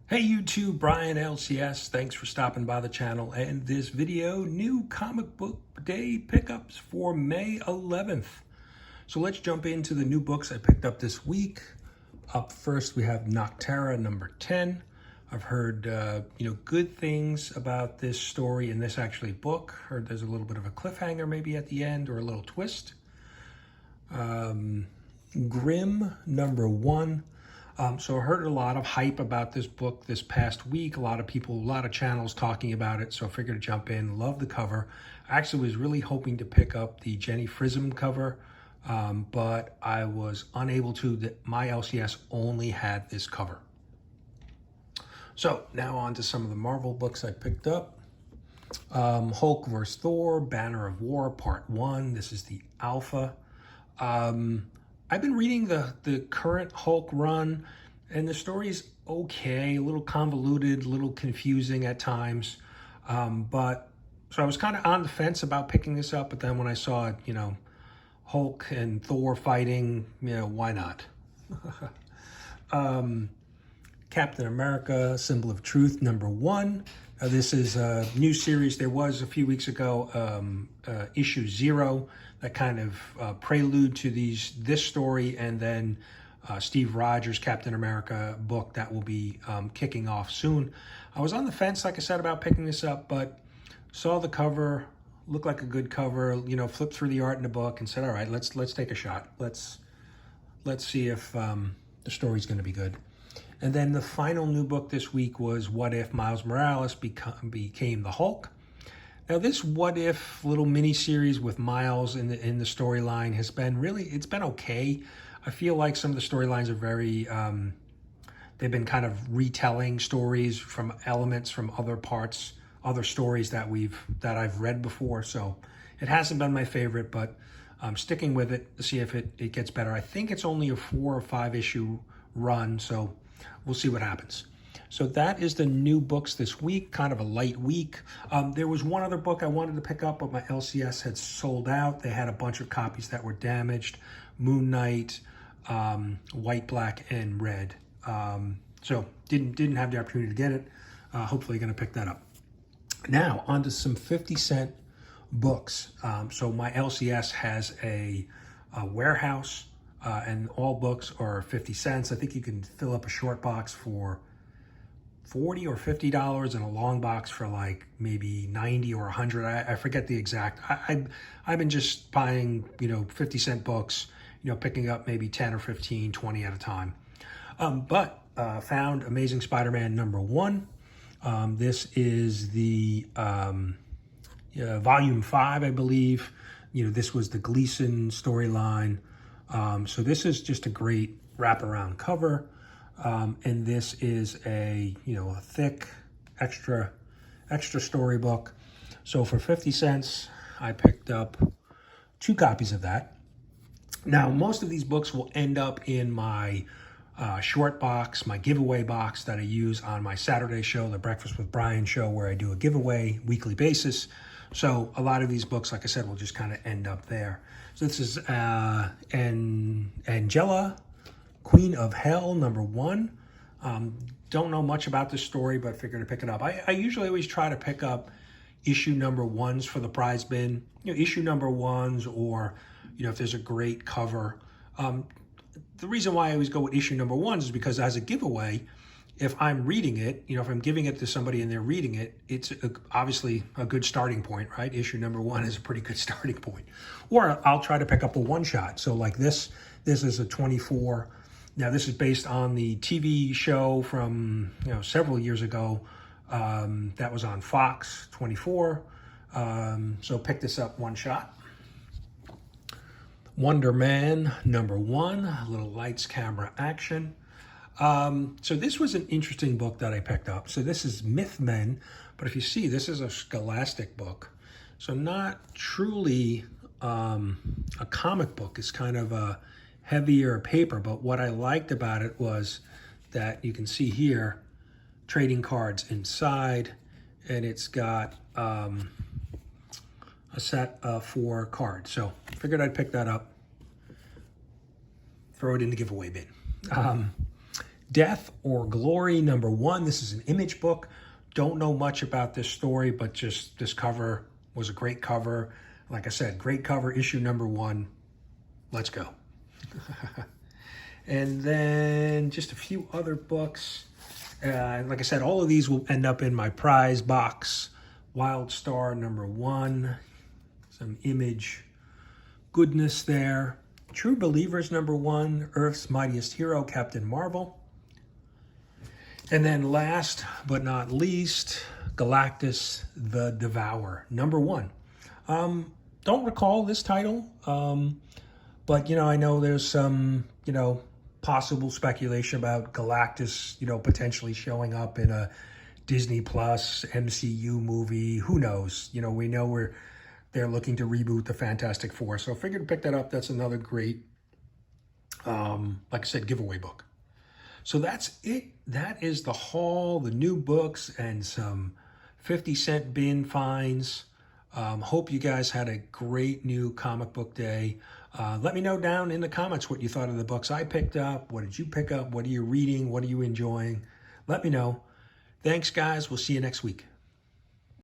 Hey YouTube, Brian LCS. Thanks for stopping by the channel and this video, new comic book day pickups for May 11th. So let's jump into the new books I picked up this week. Up first, we have Nocterra number 10. I've heard good things about this story in this actually book. Heard there's a little bit of a cliffhanger maybe at the end or a little twist. Grimm number 1. So I heard a lot of hype about this book this past week. A lot of people, a lot of channels talking about it. So I figured to jump in. Love the cover. I actually was really hoping to pick up the Jenny Frism cover, but I was unable to. My LCS only had this cover. So now on to some of the Marvel books I picked up. Hulk vs. Thor, Banner of War, Part 1. This is the Alpha. I've been reading the current Hulk run, and the story's okay, a little convoluted, a little confusing at times. But so I was kind of on the fence about picking this up, but then when I saw it, Hulk and Thor fighting, why not? Captain America, Symbol of Truth, number 1. This is a new series. There was a few weeks ago, issue 0, that kind of prelude to this story, and then Steve Rogers' Captain America book that will be kicking off soon. I was on the fence, like I said, about picking this up, but saw the cover, looked like a good cover, flipped through the art in the book and said, all right, let's take a shot. Let's see if the story's going to be good. And then the final new book this week was What If Miles Morales became the Hulk. Now this What If little mini series with Miles in the storyline has been it's been okay. I feel like some of the storylines are very, they've been kind of retelling stories from elements from other parts, other stories that I've read before. So it hasn't been my favorite, but I'm sticking with it to see if it gets better. I think it's only a 4 or 5 issue run, so we'll see what happens. So that is the new books this week, kind of a light week. There was one other book I wanted to pick up, but my LCS had sold out. They had a bunch of copies that were damaged. Moon Knight, White, Black, and Red. So didn't have the opportunity to get it. Hopefully going to pick that up. Now, on to some 50-cent books. So my LCS has a warehouse, and all books are 50 cents. I think you can fill up a short box for $40 or $50 and a long box for like maybe 90 or 100. I forget the exact. I've been just buying 50-cent books, picking up maybe 10 or 15, 20 at a time. But found Amazing Spider-Man number 1. This is the volume 5, I believe. This was the Gleason storyline. So this is just a great wraparound cover. And this is a thick extra storybook. So for 50 cents, I picked up 2 copies of that. Now, most of these books will end up in my short box, my giveaway box that I use on my Saturday show, the Breakfast with Brian show, where I do a giveaway weekly basis. So a lot of these books, like I said, will just kind of end up there. So this is Angela, Queen of Hell, number 1. Don't know much about this story, but figured to pick it up. I usually always try to pick up issue number 1s for the prize bin. Issue number 1s, or if there's a great cover. The reason why I always go with issue number 1s is because as a giveaway, if I'm reading it, if I'm giving it to somebody and they're reading it, it's obviously a good starting point, right? Issue number 1 is a pretty good starting point. Or I'll try to pick up a one-shot. So like this is a 24. Now this is based on the TV show from several years ago that was on Fox 24. So pick this up one shot. Wonder Man number 1, a little lights, camera, action. So this was an interesting book that I picked up. So this is Mythmen, but if you see, this is a Scholastic book. So not truly a comic book. It's kind of a heavier paper, but what I liked about it was that you can see here trading cards inside, and it's got a set of 4 cards. So figured I'd pick that up, throw it in the giveaway bin. Death or Glory number 1. This is an Image book. Don't know much about this story, but just this cover was a great cover. Like I said, great cover, issue number 1. Let's go. And then just a few other books. Like I said, all of these will end up in my prize box. Wild Star number 1. Some Image goodness there. True Believers number 1. Earth's Mightiest Hero, Captain Marvel. And then last but not least, Galactus the Devourer number 1. Don't recall this title, but I know there's some possible speculation about Galactus potentially showing up in a Disney Plus MCU movie. Who knows? We know they're looking to reboot the Fantastic Four, so I figured to pick that up. That's another great, like I said, giveaway book. So that's it. That is the haul, the new books, and some 50-cent bin finds. Hope you guys had a great new comic book day. Let me know down in the comments what you thought of the books I picked up. What did you pick up? What are you reading? What are you enjoying? Let me know. Thanks, guys. We'll see you next week.